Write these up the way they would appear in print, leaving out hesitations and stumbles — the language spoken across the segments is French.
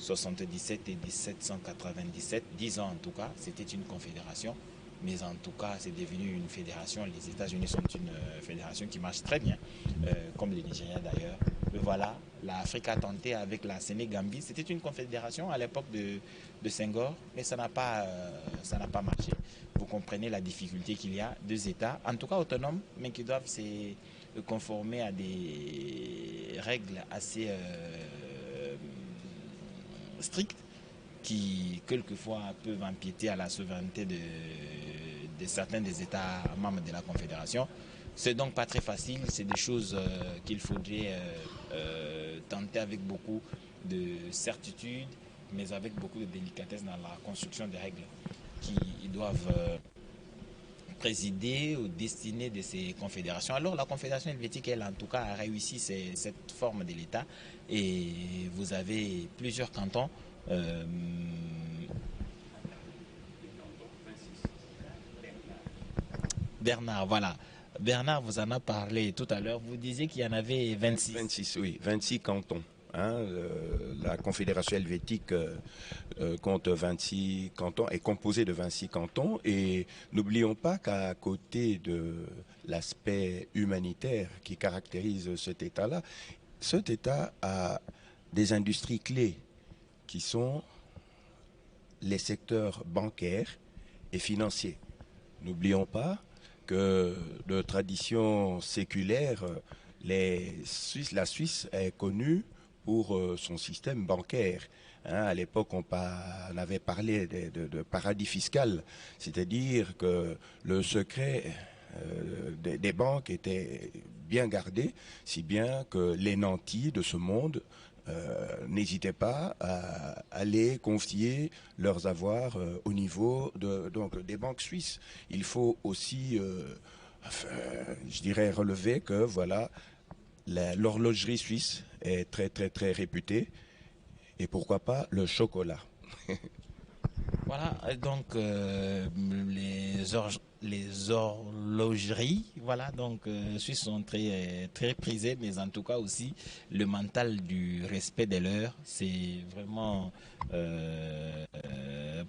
1777 et 1797, 10 ans en tout cas, c'était une confédération. Mais en tout cas, c'est devenu une fédération. Les États-Unis sont une fédération qui marche très bien, comme le Nigeria d'ailleurs. Mais voilà, l'Afrique a tenté avec la Sénégambie. C'était une confédération à l'époque de Senghor, mais ça n'a pas marché. Vous comprenez la difficulté qu'il y a. Deux États, en tout cas autonomes, mais qui doivent se conformer à des règles assez strictes qui, quelquefois, peuvent empiéter à la souveraineté de certains des États membres de la Confédération. C'est donc pas très facile, c'est des choses qu'il faudrait tenter avec beaucoup de certitude, mais avec beaucoup de délicatesse dans la construction des règles qui doivent présider aux destinées de ces confédérations. Alors la Confédération helvétique, elle en tout cas a réussi cette forme de l'État et vous avez plusieurs cantons. Bernard, voilà. Bernard vous en a parlé tout à l'heure. Vous disiez qu'il y en avait 26. 26, oui, 26 cantons. Hein, la Confédération helvétique compte 26 cantons, est composée de 26 cantons. Et n'oublions pas qu'à côté de l'aspect humanitaire qui caractérise cet État-là, cet État a des industries clés qui sont les secteurs bancaires et financiers. N'oublions pas que de tradition séculaire, la Suisse est connue pour son système bancaire. Hein, à l'époque, on avait parlé de paradis fiscal, c'est-à-dire que le secret des banques était bien gardé, si bien que les nantis de ce monde n'hésitaient pas à aller confier leurs avoirs au niveau donc des banques suisses. Il faut aussi, je dirais, relever que voilà, l'horlogerie suisse est très très très réputée et pourquoi pas le chocolat. Voilà, donc les horlogeries, voilà, donc suisses sont très prisées, mais en tout cas aussi le mental du respect de l'heure, c'est vraiment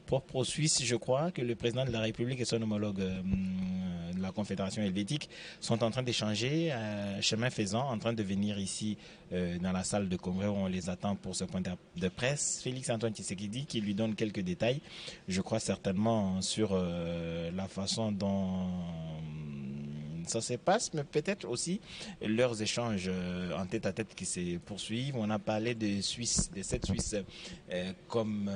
propre aux Suisses. Je crois que le président de la République et son homologue de la Confédération helvétique sont en train d'échanger, chemin faisant, en train de venir ici dans la salle de congrès où on les attend pour ce point de presse. Félix-Antoine Tshisekedi qui lui donne quelques détails, je crois certainement sur la façon dont ça se passe, mais peut-être aussi leurs échanges en tête-à-tête qui se poursuivent. On a parlé de cette Suisse comme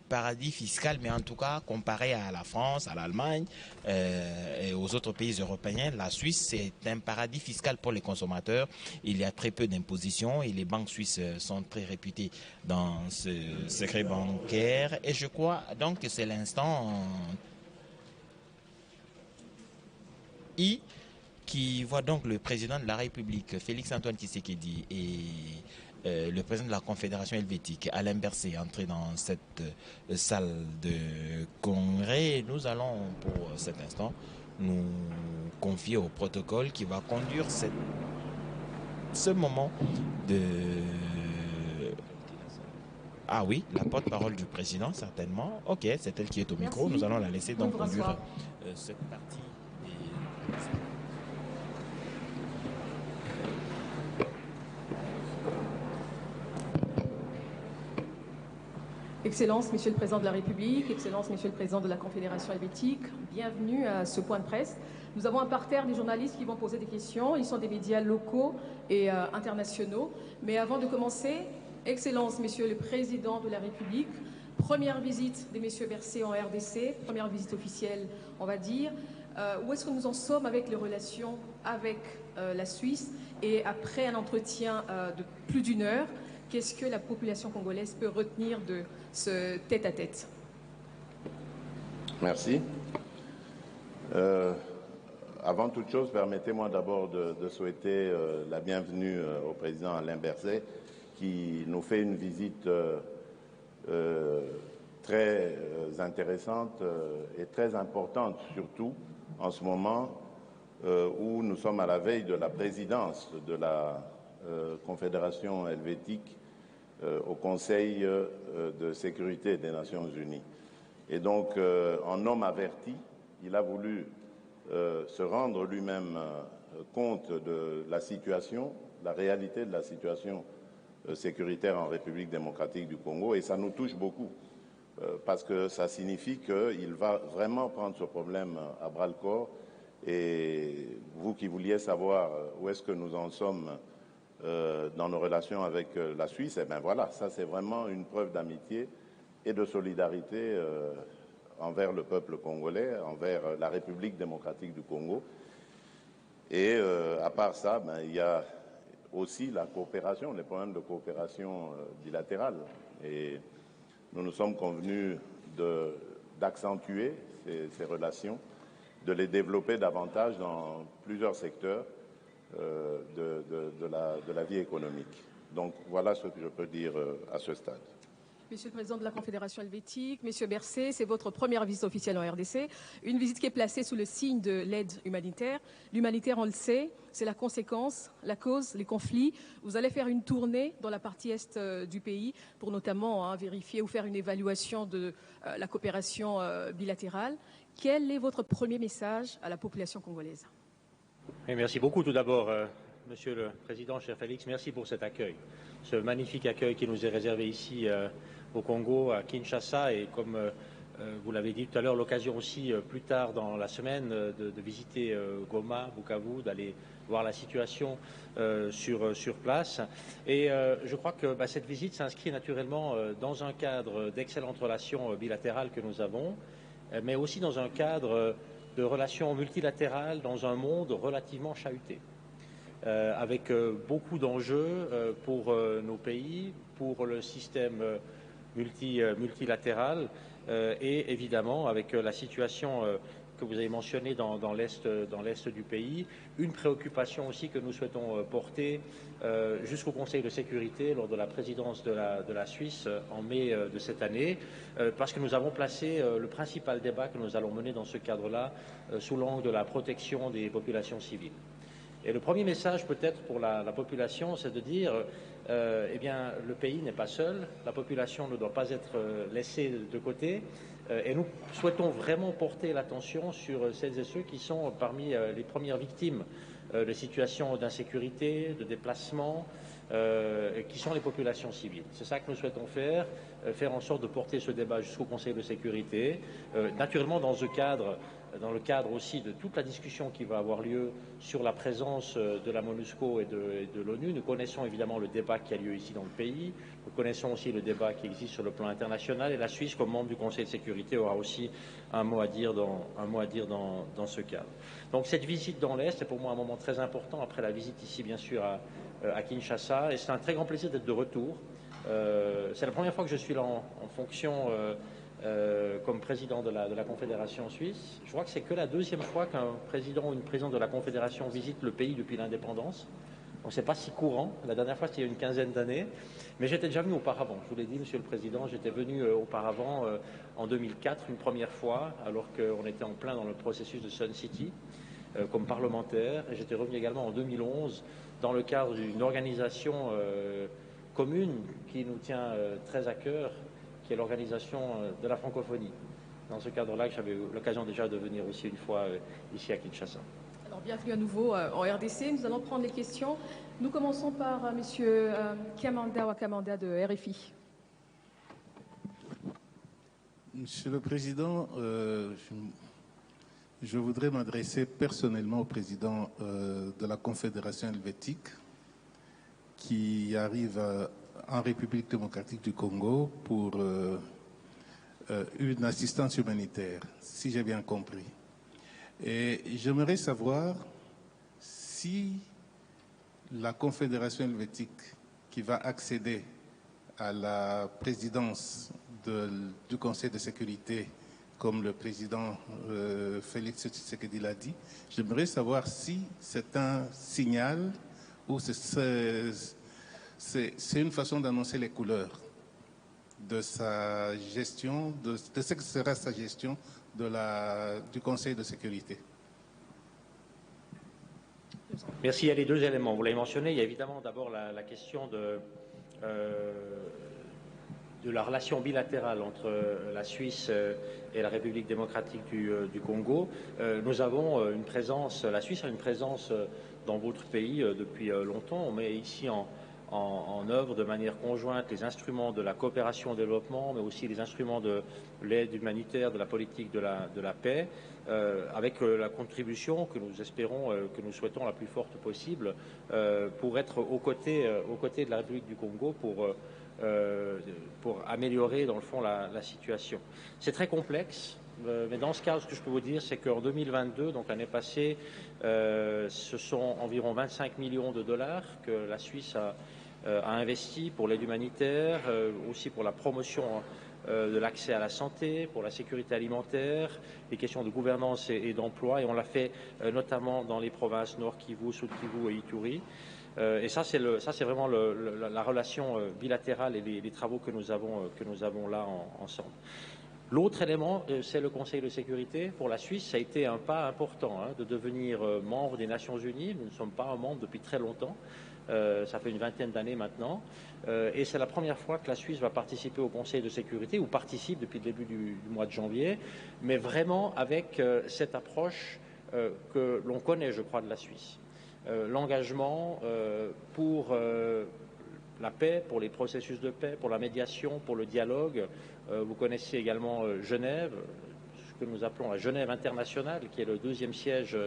paradis fiscal, mais en tout cas, comparé à la France, à l'Allemagne et aux autres pays européens, la Suisse, c'est un paradis fiscal pour les consommateurs. Il y a très peu d'impositions et les banques suisses sont très réputées dans ce secret bancaire. Et je crois donc que c'est l'instant qui voit donc le président de la République, Félix-Antoine Tshisekedi, et le président de la Confédération helvétique, Alain Berset, entrer dans cette salle de congrès. Nous allons, pour cet instant, nous confier au protocole qui va conduire ce moment de... Ah oui, la porte-parole du président, certainement. Ok, c'est elle qui est au micro. Merci. Nous allons la laisser donc conduire cette partie. Excellence, Monsieur le Président de la République, Excellence, Monsieur le Président de la Confédération helvétique, bienvenue à ce point de presse. Nous avons un parterre des journalistes qui vont poser des questions. Ils sont des médias locaux et internationaux. Mais avant de commencer, Excellence, Monsieur le Président de la République, première visite de Monsieur Berset en RDC, première visite officielle, on va dire. Où est-ce que nous en sommes avec les relations avec la Suisse? Et après un entretien de plus d'une heure, qu'est-ce que la population congolaise peut retenir de ce tête-à-tête? Merci. Avant toute chose, permettez-moi d'abord de souhaiter la bienvenue au président Alain Berset, qui nous fait une visite très intéressante et très importante, surtout en ce moment où nous sommes à la veille de la présidence de la Confédération helvétique au Conseil de sécurité des Nations Unies. Et donc, en homme averti, il a voulu se rendre lui-même compte de la situation, la réalité de la situation sécuritaire en République démocratique du Congo, et ça nous touche beaucoup, parce que ça signifie qu'il va vraiment prendre ce problème à bras-le-corps. Et vous qui vouliez savoir où est-ce que nous en sommes dans nos relations avec la Suisse, eh bien voilà, ça c'est vraiment une preuve d'amitié et de solidarité envers le peuple congolais, envers la République démocratique du Congo. Et à part ça, il y a aussi la coopération, les problèmes de coopération bilatérale. Et nous nous sommes convenus d'accentuer ces relations, de les développer davantage dans plusieurs secteurs de la vie économique. Donc voilà ce que je peux dire à ce stade. Monsieur le Président de la Confédération helvétique, Monsieur Bercé, c'est votre première visite officielle en RDC, une visite qui est placée sous le signe de l'aide humanitaire. L'humanitaire, on le sait, c'est la conséquence, la cause, les conflits. Vous allez faire une tournée dans la partie est du pays pour notamment vérifier ou faire une évaluation de la coopération bilatérale. Quel est votre premier message à la population congolaise? Et merci beaucoup tout d'abord, Monsieur le Président, cher Félix, merci pour cet accueil, ce magnifique accueil qui nous est réservé ici au Congo, à Kinshasa, et comme vous l'avez dit tout à l'heure, l'occasion aussi plus tard dans la semaine de visiter Goma, Bukavu, d'aller voir la situation sur place. Et je crois que cette visite s'inscrit naturellement dans un cadre d'excellentes relations bilatérales que nous avons, mais aussi dans un cadre de relations multilatérales dans un monde relativement chahuté, avec beaucoup d'enjeux pour nos pays, pour le système multilatéral et évidemment avec la situation que vous avez mentionnée dans l'est du pays, une préoccupation aussi que nous souhaitons porter jusqu'au Conseil de sécurité lors de la présidence de la Suisse en mai de cette année, parce que nous avons placé le principal débat que nous allons mener dans ce cadre-là sous l'angle de la protection des populations civiles. Et le premier message peut-être pour la population, c'est de dire eh bien, le pays n'est pas seul, la population ne doit pas être laissée de côté, et nous souhaitons vraiment porter l'attention sur celles et ceux qui sont parmi les premières victimes de situations d'insécurité, de déplacement, qui sont les populations civiles. C'est ça que nous souhaitons faire en sorte de porter ce débat jusqu'au Conseil de sécurité, naturellement dans le cadre aussi de toute la discussion qui va avoir lieu sur la présence de la MONUSCO et de l'ONU. Nous connaissons évidemment le débat qui a lieu ici dans le pays, nous connaissons aussi le débat qui existe sur le plan international, et la Suisse, comme membre du Conseil de sécurité, aura aussi un mot à dire dans ce cadre. Donc cette visite dans l'Est est pour moi un moment très important, après la visite ici bien sûr à Kinshasa, et c'est un très grand plaisir d'être de retour. C'est la première fois que je suis là en fonction comme président de la Confédération suisse. Je crois que c'est que la deuxième fois qu'un président ou une présidente de la Confédération visite le pays depuis l'indépendance. Donc c'est pas si courant. La dernière fois, c'était il y a une quinzaine d'années. Mais j'étais déjà venu auparavant. Je vous l'ai dit, Monsieur le Président, j'étais venu auparavant en 2004, une première fois, alors qu'on était en plein dans le processus de Sun City comme parlementaire. Et j'étais revenu également en 2011 dans le cadre d'une organisation commune qui nous tient très à cœur, qui est l'organisation de la francophonie. Dans ce cadre-là, j'avais eu l'occasion déjà de venir aussi une fois ici à Kinshasa. Alors, bienvenue à nouveau en RDC. Nous allons prendre les questions. Nous commençons par M. Kamanda Wakamanda de RFI. Monsieur le Président, je voudrais m'adresser personnellement au Président de la Confédération helvétique qui arrive en République démocratique du Congo pour une assistance humanitaire, si j'ai bien compris. Et j'aimerais savoir si la Confédération helvétique qui va accéder à la présidence du Conseil de sécurité, comme le président Félix Tshisekedi l'a dit, j'aimerais savoir si c'est un signal ou c'est une façon d'annoncer les couleurs de sa gestion, de ce que sera sa gestion du Conseil de sécurité. Merci. Il y a les deux éléments. Vous l'avez mentionné. Il y a évidemment d'abord la question de la relation bilatérale entre la Suisse et la République démocratique du Congo, nous avons une présence, la Suisse a une présence dans votre pays depuis longtemps. On met ici en œuvre de manière conjointe les instruments de la coopération au développement, mais aussi les instruments de l'aide humanitaire, de la politique de la paix, avec la contribution que nous espérons, que nous souhaitons la plus forte possible, pour être aux côtés de la République du Congo pour améliorer, dans le fond, la situation. C'est très complexe. Mais dans ce cas, ce que je peux vous dire, c'est qu'en 2022, donc l'année passée, ce sont environ 25 millions de dollars que la Suisse a investi pour l'aide humanitaire, aussi pour la promotion de l'accès à la santé, pour la sécurité alimentaire, les questions de gouvernance et d'emploi, et on l'a fait notamment dans les provinces Nord Kivu, Sud Kivu et Ituri. Et ça, c'est vraiment la relation bilatérale et les travaux que nous avons là ensemble. L'autre élément, c'est le Conseil de sécurité. Pour la Suisse, ça a été un pas important de devenir membre des Nations Unies. Nous ne sommes pas un membre depuis très longtemps. Ça fait une vingtaine d'années maintenant. Et c'est la première fois que la Suisse va participer au Conseil de sécurité, ou participe depuis le début du mois de janvier, mais vraiment avec cette approche que l'on connaît, je crois, de la Suisse. L'engagement pour la paix, pour les processus de paix, pour la médiation, pour le dialogue. Vous connaissez également Genève, ce que nous appelons la Genève internationale, qui est le deuxième siège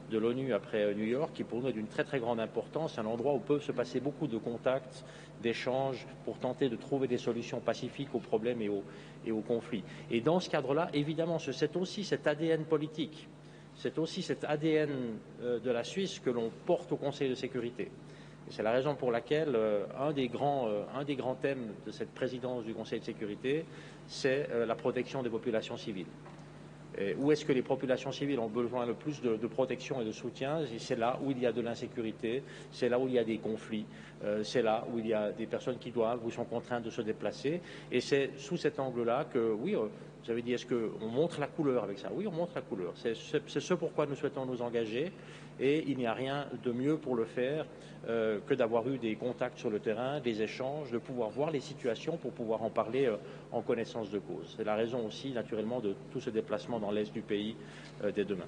de l'ONU après New York, qui pour nous est d'une très très grande importance, un endroit où peuvent se passer beaucoup de contacts, d'échanges, pour tenter de trouver des solutions pacifiques aux problèmes et aux conflits. Et dans ce cadre-là, évidemment, c'est aussi cet ADN politique, c'est aussi cet ADN de la Suisse que l'on porte au Conseil de sécurité. C'est la raison pour laquelle un des grands thèmes de cette présidence du Conseil de sécurité, c'est la protection des populations civiles. Et où est-ce que les populations civiles ont besoin le plus de protection et de soutien? C'est là où il y a de l'insécurité, c'est là où il y a des conflits, c'est là où il y a des personnes qui doivent ou sont contraintes de se déplacer. Et c'est sous cet angle-là que, oui, vous avez dit, est-ce qu'on montre la couleur avec ça? Oui, on montre la couleur. C'est ce pourquoi nous souhaitons nous engager. Et il n'y a rien de mieux pour le faire que d'avoir eu des contacts sur le terrain, des échanges, de pouvoir voir les situations pour pouvoir en parler en connaissance de cause. C'est la raison aussi, naturellement, de tout ce déplacement dans l'est du pays dès demain.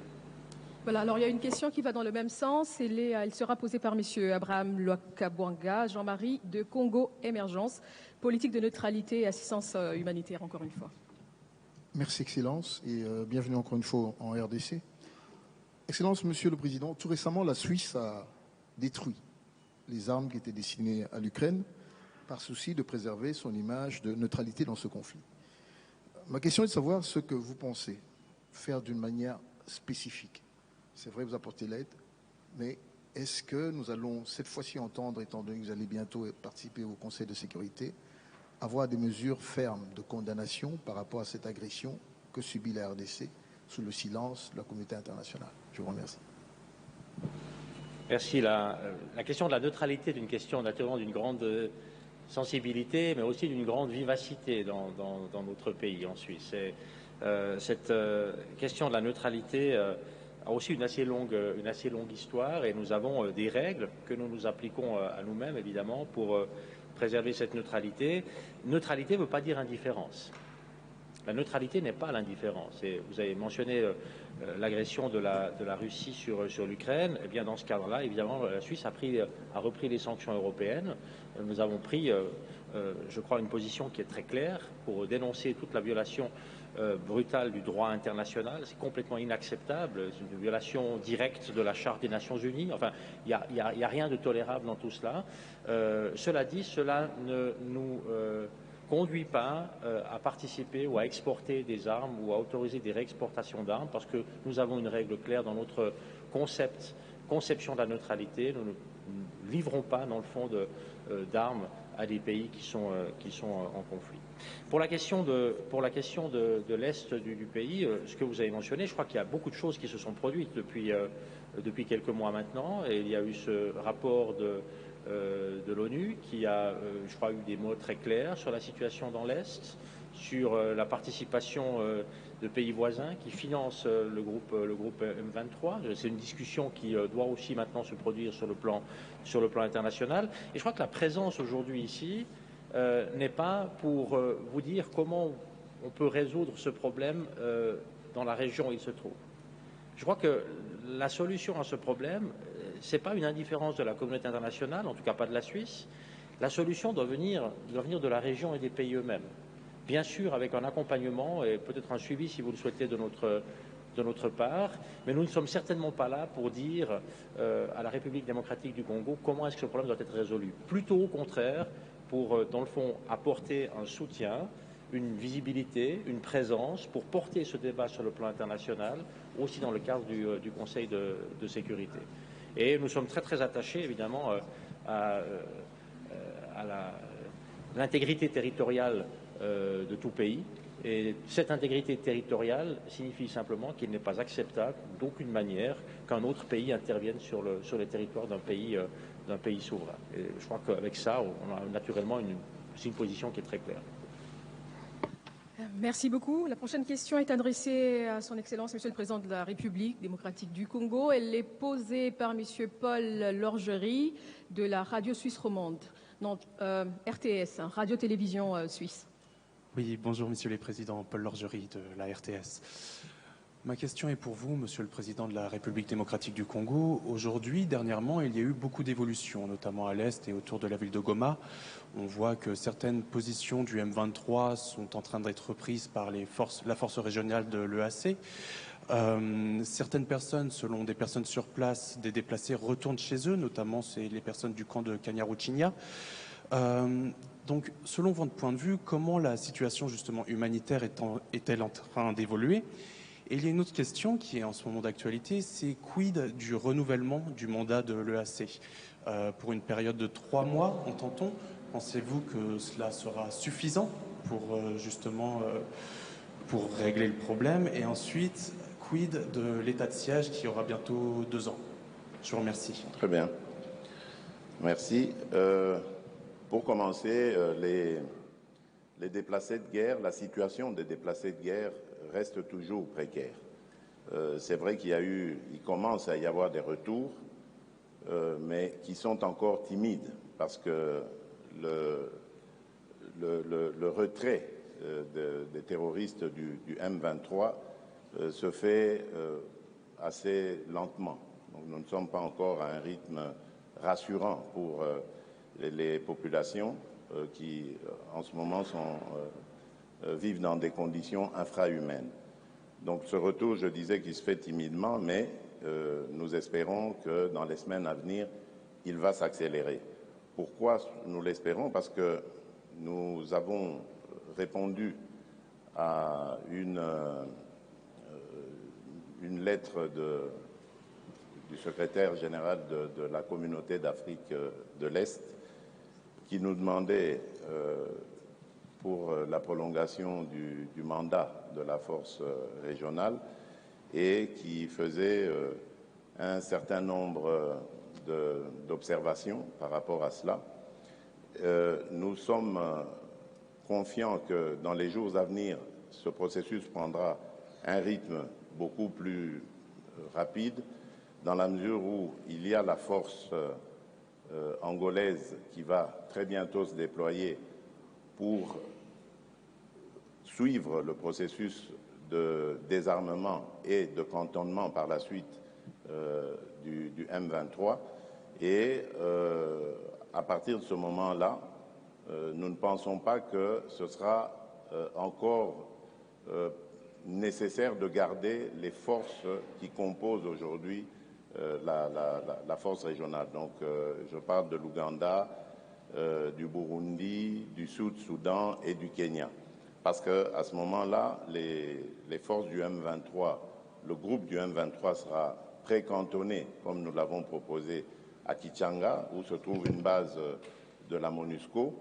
Voilà, alors il y a une question qui va dans le même sens. Elle sera posée par M. Abraham Lwakabwanga, Jean-Marie de Congo Émergence, politique de neutralité et assistance humanitaire, encore une fois. Merci, Excellence, et bienvenue encore une fois en RDC. Excellence, Monsieur le Président, tout récemment, la Suisse a détruit les armes qui étaient destinées à l'Ukraine par souci de préserver son image de neutralité dans ce conflit. Ma question est de savoir ce que vous pensez faire d'une manière spécifique. C'est vrai, vous apportez l'aide, mais est-ce que nous allons cette fois-ci entendre, étant donné que vous allez bientôt participer au Conseil de sécurité, avoir des mesures fermes de condamnation par rapport à cette agression que subit la RDC sous le silence de la communauté internationale? Je vous remercie. Merci. La question de la neutralité est une question naturellement d'une grande sensibilité, mais aussi d'une grande vivacité dans notre pays, en Suisse. Cette question de la neutralité a aussi une assez longue histoire, et nous avons des règles que nous nous appliquons à nous-mêmes, évidemment, pour préserver cette neutralité. Neutralité ne veut pas dire indifférence. La neutralité n'est pas l'indifférence. Et vous avez mentionné l'agression de la Russie sur l'Ukraine. Eh bien, dans ce cadre-là, évidemment, la Suisse a repris les sanctions européennes. Nous avons pris, je crois, une position qui est très claire pour dénoncer toute la violation brutale du droit international. C'est complètement inacceptable. C'est une violation directe de la Charte des Nations Unies. Enfin, il n'y a rien de tolérable dans tout cela. Cela dit, cela ne nous conduit pas à participer ou à exporter des armes ou à autoriser des réexportations d'armes, parce que nous avons une règle claire dans notre conception de la neutralité. Nous ne livrons pas, dans le fond, d'armes à des pays qui sont en conflit. Pour la question de l'Est du pays, ce que vous avez mentionné, je crois qu'il y a beaucoup de choses qui se sont produites depuis quelques mois maintenant. Et il y a eu ce rapport de l'ONU qui a, je crois, eu des mots très clairs sur la situation dans l'Est, sur la participation de pays voisins qui financent le groupe M23. C'est une discussion qui doit aussi maintenant se produire sur le plan international. Et je crois que la présence aujourd'hui ici n'est pas pour vous dire comment on peut résoudre ce problème dans la région où il se trouve. Je crois que la solution à ce problème, ce n'est pas une indifférence de la communauté internationale, en tout cas pas de la Suisse. La solution doit venir de la région et des pays eux-mêmes. Bien sûr, avec un accompagnement et peut-être un suivi, si vous le souhaitez, de notre part, mais nous ne sommes certainement pas là pour dire à la République démocratique du Congo comment est-ce que ce problème doit être résolu. Plutôt au contraire, pour, dans le fond, apporter un soutien, une visibilité, une présence, pour porter ce débat sur le plan international, aussi dans le cadre du Conseil de sécurité. Et nous sommes très très attachés, évidemment, à l'intégrité territoriale de tout pays. Et cette intégrité territoriale signifie simplement qu'il n'est pas acceptable d'aucune manière qu'un autre pays intervienne sur le territoire d'un pays souverain. Et je crois qu'avec ça, on a naturellement une position qui est très claire. Merci beaucoup. La prochaine question est adressée à Son Excellence, Monsieur le Président de la République démocratique du Congo. Elle est posée par Monsieur Paul Lorgerie de la radio suisse romande, non, RTS, radio-télévision suisse. Oui, bonjour Monsieur le Président, Paul Lorgerie de la RTS. Ma question est pour vous, Monsieur le Président de la République démocratique du Congo. Aujourd'hui, dernièrement, il y a eu beaucoup d'évolutions, notamment à l'est et autour de la ville de Goma. On voit que certaines positions du M23 sont en train d'être reprises par la force régionale de l'EAC. Certaines personnes, selon des personnes sur place, des déplacés, retournent chez eux, notamment c'est les personnes du camp de Kanyaruchinya. Donc, selon votre point de vue, comment la situation justement humanitaire est-elle en train d'évoluer ? Et il y a une autre question qui est en ce moment d'actualité, c'est quid du renouvellement du mandat de l'EAC pour une période de 3 mois, entend-on. Pensez-vous que cela sera suffisant pour pour régler le problème? Et ensuite, quid de l'état de siège qui aura bientôt 2 ans? Je vous remercie. Très bien. Merci. Pour commencer, les déplacés de guerre, la situation des déplacés de guerre reste toujours précaire. C'est vrai il commence à y avoir des retours, mais qui sont encore timides parce que le retrait des terroristes du M23 se fait assez lentement. Donc nous ne sommes pas encore à un rythme rassurant pour les populations qui, en ce moment, vivent dans des conditions infrahumaines. Donc ce retour, je disais qu'il se fait timidement, mais nous espérons que dans les semaines à venir, il va s'accélérer. Pourquoi nous l'espérons? Parce que nous avons répondu à une lettre du secrétaire général de la communauté d'Afrique de l'Est qui nous demandait pour la prolongation du mandat de la force régionale et qui faisait un certain nombre d'observations par rapport à cela. Nous sommes confiants que dans les jours à venir, ce processus prendra un rythme beaucoup plus rapide dans la mesure où il y a la force angolaise qui va très bientôt se déployer pour suivre le processus de désarmement et de cantonnement par la suite du M23. Et à partir de ce moment-là, nous ne pensons pas que ce sera encore nécessaire de garder les forces qui composent aujourd'hui la force régionale. Donc, je parle de l'Ouganda, du Burundi, du Sud-Soudan et du Kenya. Parce qu'à ce moment-là, les forces du M23, le groupe du M23 sera précantonné, comme nous l'avons proposé, à Kichanga, où se trouve une base de la MONUSCO,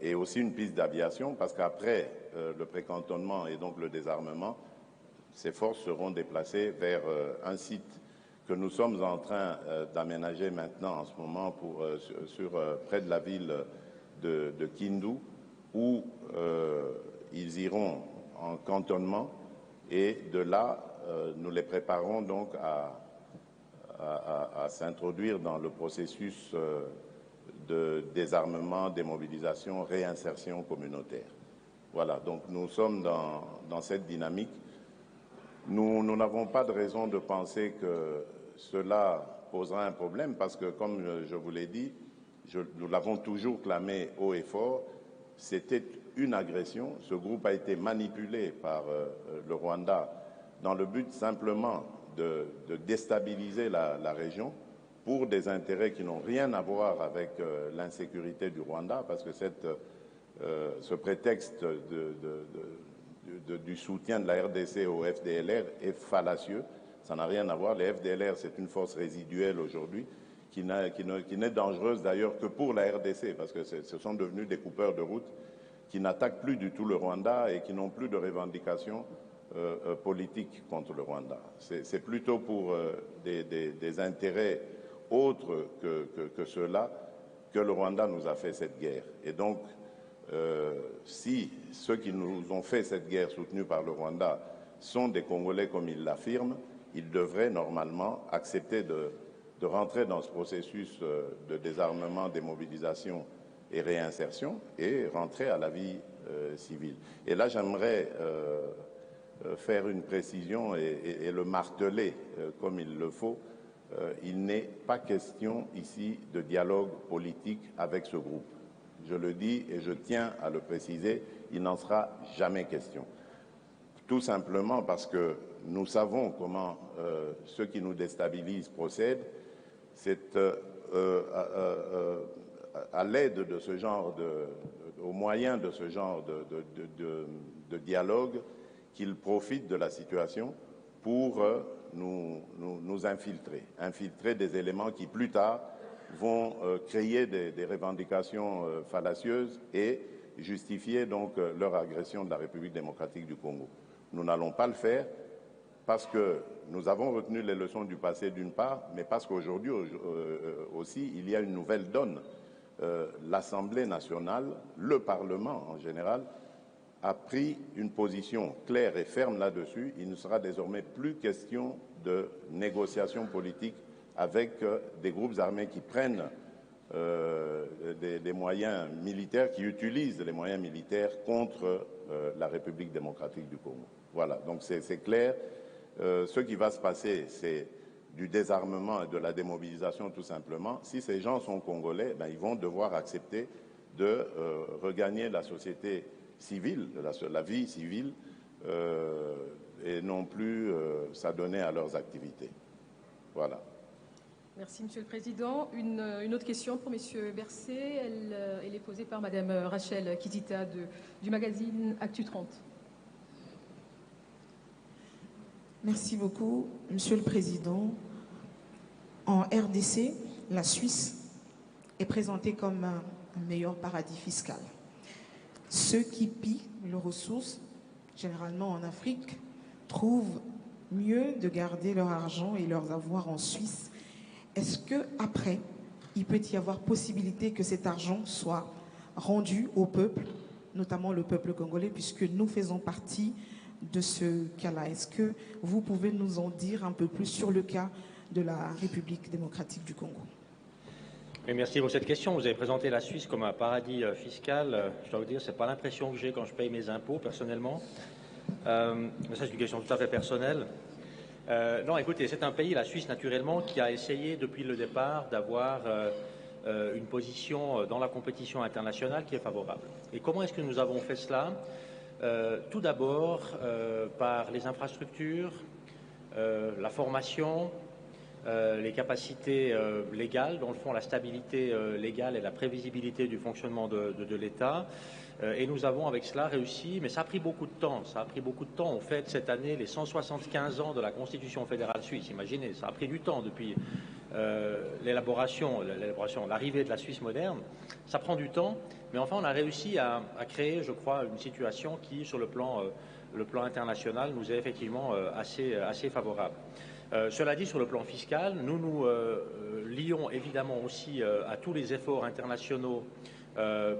et aussi une piste d'aviation, parce qu'après le précantonnement et donc le désarmement, ces forces seront déplacées vers un site que nous sommes en train d'aménager maintenant en ce moment près de la ville de Kindu, où ils iront en cantonnement et de là, nous les préparons donc à s'introduire dans le processus de désarmement, démobilisation, réinsertion communautaire. Voilà, donc nous sommes dans cette dynamique. Nous n'avons pas de raison de penser que cela posera un problème parce que, comme je vous l'ai dit, nous l'avons toujours clamé haut et fort, c'était une agression. Ce groupe a été manipulé par le Rwanda dans le but simplement de déstabiliser la région pour des intérêts qui n'ont rien à voir avec l'insécurité du Rwanda, parce que ce prétexte du soutien de la RDC au FDLR est fallacieux. Ça n'a rien à voir. Les FDLR, c'est une force résiduelle aujourd'hui qui n'est dangereuse d'ailleurs que pour la RDC, parce que ce sont devenus des coupeurs de route qui n'attaquent plus du tout le Rwanda et qui n'ont plus de revendications politiques contre le Rwanda. C'est plutôt pour des intérêts autres que ceux-là que le Rwanda nous a fait cette guerre. Et donc, si ceux qui nous ont fait cette guerre soutenue par le Rwanda sont des Congolais comme ils l'affirment, ils devraient normalement accepter de rentrer dans ce processus de désarmement, démobilisation et réinsertion et rentrer à la vie civile. Et là, j'aimerais faire une précision et le marteler comme il le faut. Il n'est pas question ici de dialogue politique avec ce groupe. Je le dis et je tiens à le préciser, il n'en sera jamais question. Tout simplement parce que nous savons comment ceux qui nous déstabilisent procèdent. C'est à l'aide de ce genre au moyen de ce genre de dialogue qu'ils profitent de la situation pour nous infiltrer des éléments qui plus tard vont créer des revendications fallacieuses et justifier donc leur agression de la République démocratique du Congo. Nous n'allons pas le faire parce que nous avons retenu les leçons du passé d'une part, mais parce qu'aujourd'hui aussi il y a une nouvelle donne. L'Assemblée nationale, le Parlement en général, a pris une position claire et ferme là-dessus. Il ne sera désormais plus question de négociations politiques avec des groupes armés qui prennent des moyens militaires, qui utilisent les moyens militaires contre la République démocratique du Congo. Voilà, donc c'est clair. Ce qui va se passer, c'est du désarmement et de la démobilisation tout simplement. Si ces gens sont congolais, ils vont devoir accepter de regagner la société civile, la vie civile, et non plus s'adonner à leurs activités. Voilà. Merci, Monsieur le Président. Une autre question pour Monsieur Bercé. Elle est posée par Madame Rachel Kizita du magazine Actu 30. Merci beaucoup, Monsieur le Président. En RDC, la Suisse est présentée comme un meilleur paradis fiscal. Ceux qui pillent leurs ressources, généralement en Afrique, trouvent mieux de garder leur argent et leurs avoirs en Suisse. Est-ce qu'après, il peut y avoir possibilité que cet argent soit rendu au peuple, notamment le peuple congolais, puisque nous faisons partie de ce cas-là? Est-ce que vous pouvez nous en dire un peu plus sur le cas de la République démocratique du Congo? Et merci pour cette question. Vous avez présenté la Suisse comme un paradis fiscal. Je dois vous dire, ce n'est pas l'impression que j'ai quand je paye mes impôts, personnellement. Mais ça, c'est une question tout à fait personnelle. Non, écoutez, c'est un pays, la Suisse, naturellement, qui a essayé depuis le départ d'avoir une position dans la compétition internationale qui est favorable. Et comment est-ce que nous avons fait cela? Tout d'abord par les infrastructures, la formation, les capacités légales, dans le fond la stabilité légale et la prévisibilité du fonctionnement de l'État. Et nous avons avec cela réussi, mais ça a pris beaucoup de temps. Ça a pris beaucoup de temps. On fête cette année les 175 ans de la Constitution fédérale suisse. Imaginez, ça a pris du temps depuis l'arrivée de la Suisse moderne. Ça prend du temps, mais enfin on a réussi à créer, je crois, une situation qui, sur le plan international, nous est effectivement assez favorable. Cela dit, sur le plan fiscal, nous nous lions évidemment aussi à tous les efforts internationaux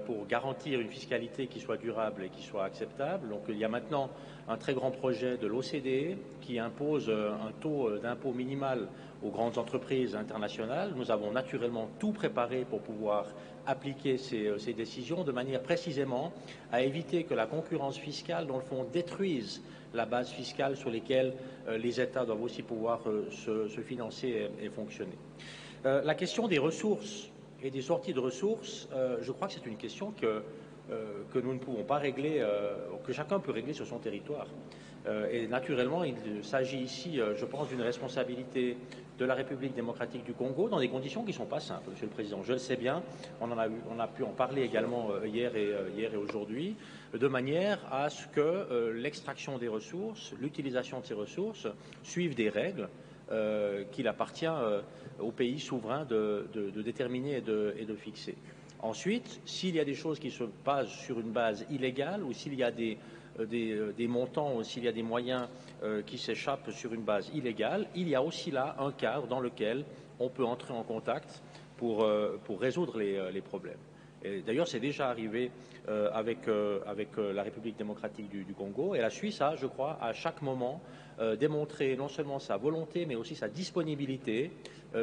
pour garantir une fiscalité qui soit durable et qui soit acceptable. Donc il y a maintenant un très grand projet de l'OCDE qui impose un taux d'impôt minimal aux grandes entreprises internationales. Nous avons naturellement tout préparé pour pouvoir appliquer ces décisions de manière précisément à éviter que la concurrence fiscale, dans le fond, détruise la base fiscale sur laquelle les États doivent aussi pouvoir se financer et fonctionner. La question des ressources et des sorties de ressources, je crois que c'est une question que nous ne pouvons pas régler, que chacun peut régler sur son territoire. Et naturellement, il s'agit ici, je pense, d'une responsabilité de la République démocratique du Congo dans des conditions qui ne sont pas simples, Monsieur le Président. Je le sais bien, on a pu en parler également hier et aujourd'hui, de manière à ce que l'extraction des ressources, l'utilisation de ces ressources suivent des règles qu'il appartient aux pays souverains de déterminer et de fixer. Ensuite, s'il y a des choses qui se basent sur une base illégale ou s'il y a des montants ou s'il y a des moyens qui s'échappent sur une base illégale, il y a aussi là un cadre dans lequel on peut entrer en contact pour résoudre les problèmes. D'ailleurs, c'est déjà arrivé avec la République démocratique du Congo. Et la Suisse a, je crois, à chaque moment démontré non seulement sa volonté, mais aussi sa disponibilité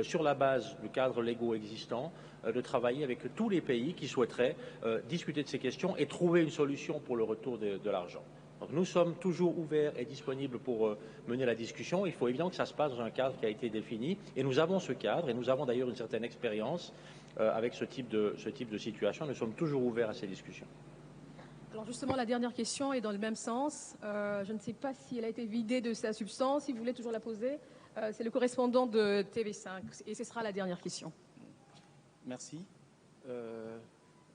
sur la base du cadre légaux existant de travailler avec tous les pays qui souhaiteraient discuter de ces questions et trouver une solution pour le retour de l'argent. Donc nous sommes toujours ouverts et disponibles pour mener la discussion. Il faut évidemment que ça se passe dans un cadre qui a été défini. Et nous avons ce cadre, et nous avons d'ailleurs une certaine expérience avec ce type de situation. Nous sommes toujours ouverts à ces discussions. Alors justement, la dernière question est dans le même sens. Je ne sais pas si elle a été vidée de sa substance. Si vous voulez toujours la poser, c'est le correspondant de TV5. Et ce sera la dernière question. Merci.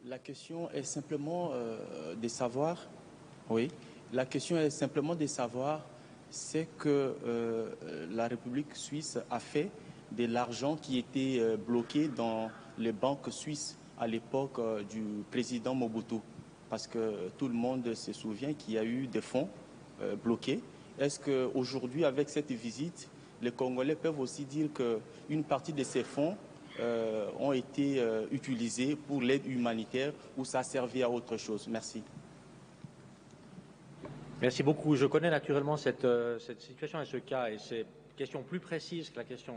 La question est simplement de savoir... Oui. La question est simplement de savoir ce que la République suisse a fait de l'argent qui était bloqué dans les banques suisses à l'époque du président Mobutu. Parce que tout le monde se souvient qu'il y a eu des fonds bloqués. Est-ce qu'aujourd'hui, avec cette visite, les Congolais peuvent aussi dire qu'une partie de ces fonds ont été utilisés pour l'aide humanitaire ou ça a servi à autre chose? Merci. Merci beaucoup. Je connais naturellement cette situation et ce cas et ces questions plus précises que la question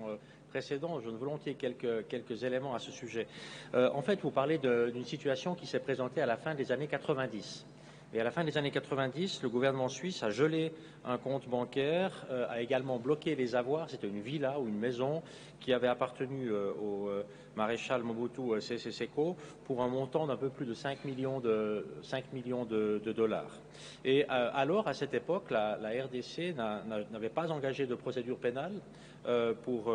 précédente. Je donne volontiers quelques éléments à ce sujet. En fait, vous parlez d'une situation qui s'est présentée à la fin des années 90. Et à la fin des années 90, le gouvernement suisse a gelé un compte bancaire, a également bloqué les avoirs. C'était une villa ou une maison qui avait appartenu au maréchal Mobutu Sese Seko pour un montant d'un peu plus de 5 millions de dollars. Et alors, à cette époque, la RDC n'avait pas engagé de procédure pénale pour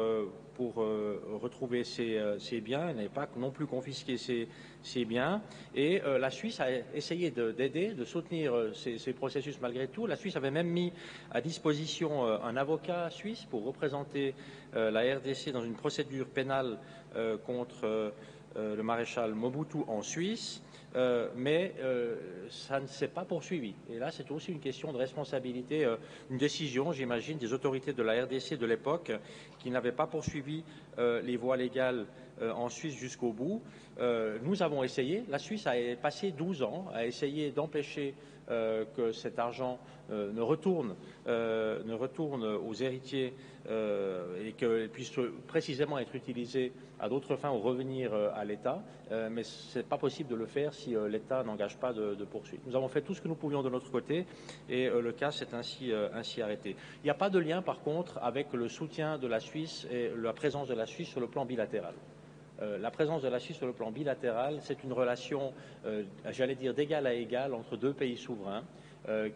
retrouver ses biens. Elle n'avait pas non plus confisqué ses biens. Et la Suisse a essayé d'aider, de soutenir ces processus malgré tout. La Suisse avait même mis à disposition un avocat suisse pour représenter la RDC dans une procédure pénale contre le maréchal Mobutu en Suisse. Mais ça ne s'est pas poursuivi. Et là, c'est aussi une question de responsabilité, une décision, j'imagine, des autorités de la RDC de l'époque qui n'avaient pas poursuivi les voies légales en Suisse jusqu'au bout. Nous avons essayé, la Suisse a passé 12 ans à essayer d'empêcher que cet argent ne retourne aux héritiers et qu'il puisse précisément être utilisé à d'autres fins ou revenir à l'État. Mais ce n'est pas possible de le faire si l'État n'engage pas de poursuite. Nous avons fait tout ce que nous pouvions de notre côté et le cas s'est ainsi arrêté. Il n'y a pas de lien, par contre, avec le soutien de la Suisse et la présence de la Suisse sur le plan bilatéral. La présence de la Suisse sur le plan bilatéral, c'est une relation, j'allais dire, d'égal à égal entre deux pays souverains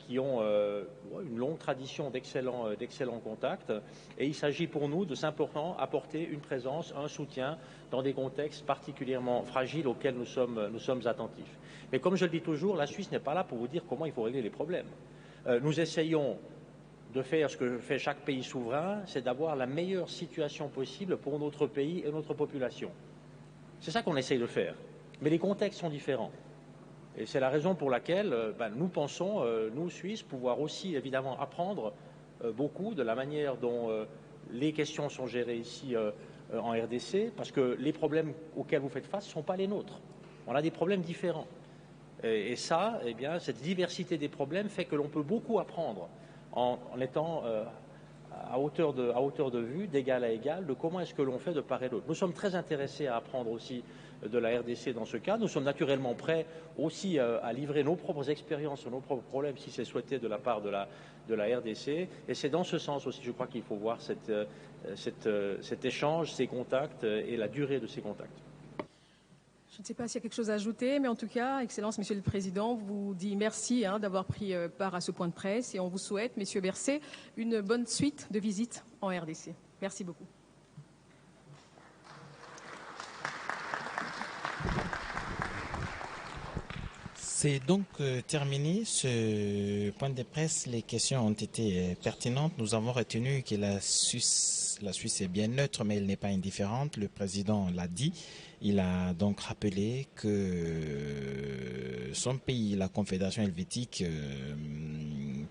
qui ont une longue tradition d'excellents contacts. Et il s'agit pour nous de simplement apporter une présence, un soutien dans des contextes particulièrement fragiles auxquels nous sommes attentifs. Mais comme je le dis toujours, la Suisse n'est pas là pour vous dire comment il faut régler les problèmes. Nous essayons de faire ce que fait chaque pays souverain, c'est d'avoir la meilleure situation possible pour notre pays et notre population. C'est ça qu'on essaye de faire. Mais les contextes sont différents. Et c'est la raison pour laquelle nous pensons, nous Suisses, pouvoir aussi évidemment apprendre beaucoup de la manière dont les questions sont gérées ici en RDC, parce que les problèmes auxquels vous faites face ne sont pas les nôtres. on a des problèmes différents. Et ça, eh bien, cette diversité des problèmes fait que l'on peut beaucoup apprendre en étant à hauteur de vue, d'égal à égal, de comment est-ce que l'on fait de part et d'autre. Nous sommes très intéressés à apprendre aussi de la RDC dans ce cas. Nous sommes naturellement prêts aussi à livrer nos propres expériences, nos propres problèmes, si c'est souhaité de la part de la RDC. Et c'est dans ce sens aussi, je crois qu'il faut voir cet échange, ces contacts et la durée de ces contacts. Je ne sais pas s'il y a quelque chose à ajouter, mais en tout cas, Excellence, Monsieur le Président, vous dit merci d'avoir pris part à ce point de presse et on vous souhaite, Messieurs Bercé, une bonne suite de visites en RDC. Merci beaucoup. C'est donc terminé ce point de presse. Les questions ont été pertinentes. Nous avons retenu que la Suisse est bien neutre, mais elle n'est pas indifférente. Le président l'a dit. Il a donc rappelé que son pays, la Confédération helvétique,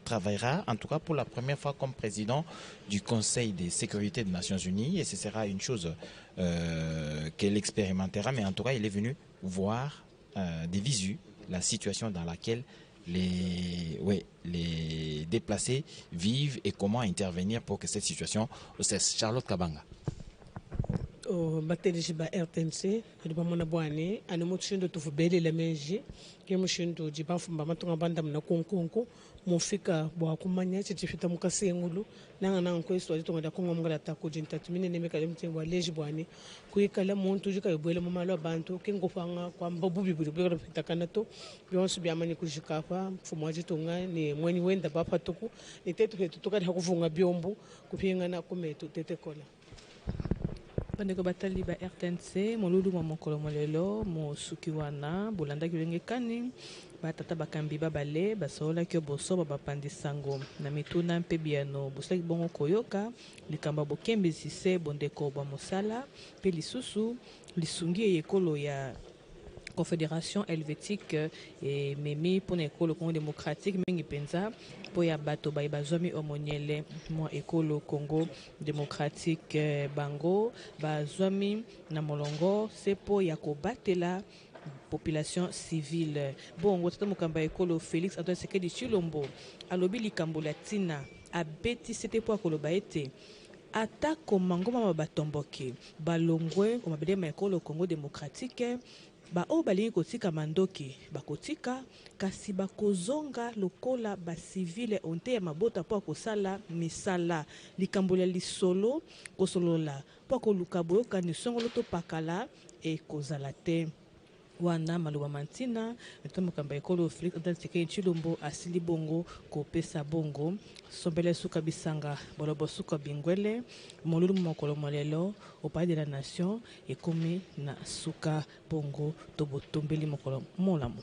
travaillera, en tout cas pour la première fois, comme président du Conseil de sécurité des Nations Unies. Et ce sera une chose qu'elle expérimentera. Mais en tout cas, il est venu voir des visus la situation dans laquelle les déplacés vivent et comment intervenir pour que cette situation cesse. Charlotte Kabanga. Batterie ba RTNC riba mona bwane ana motshindo tuvubele la meji ke mushindo jibafumba matunga banda mna konkonko mofika bwa kumanya chitifita mukasengulu nanga nanga kwesto atonga da kongo mngala tako jintatu mine nemeka lemtengwa leji bwane kuikala muntu jika yobwele mamalo abantu kengofanga kwa mbabubi buli bwera pitakanato byonse byamanye kujikafa mfumo wajitonga ni mweni wenda bapatuku ni tetu hetu tukadi hakufunga byombo kupinga na kumetu tetekola. Bandeko batali ba RTNC molulu mwa mokolo molelo mo suki wana bolanda kilenge kani batata bakambi babale basola kyo boso bapandisango na mituna mpe biano bosaki bongo koyoka likamba bokembe sise bondeko ba mosala pe lisusu lisungi ekolo ya Confédération helvétique et memi pour l'école Congo démocratique mingi penza pour ya bato ba bazwami omoniele mo ekolo Congo démocratique bango bazwami na molongo c'est pour ya kobatela population civile bongo tata mukamba ekolo Félix Antoine Sekedi Chilombo alobi likambo latina abeti c'était pour koloba ete atako mangoma batomboke balongwe ko mabele ma ekolo Congo démocratique ba o balingi kotika mandoki bakotika kasi bakozonga lokola ba civile onte ya mabota po kosala misala likambola lisolo kosolola po koluka boyoka ni songolo to pakala e kozala te wana maluba mantina etomokamba ekolo Félix Antoine Sekedi Chilombo asili bongo kopesa bongo sombele suka bisanga bolobo suka bingwele molulu mokolo molelo au palais de la nation ekomi na suka bongo to botombeli mokolo molamu.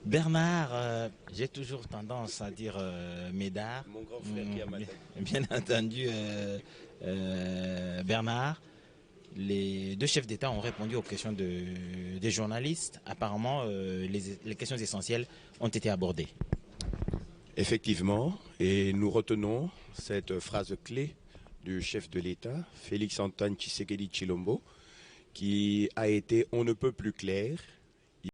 Bernard, j'ai toujours tendance à dire Médard. Mon grand frère qui a mal. Bien entendu, Bernard. Les deux chefs d'État ont répondu aux questions des journalistes. Apparemment, les questions essentielles ont été abordées. Effectivement, et nous retenons cette phrase clé du chef de l'État, Félix Antoine Tshisekedi Chilombo, qui a été on ne peut plus clair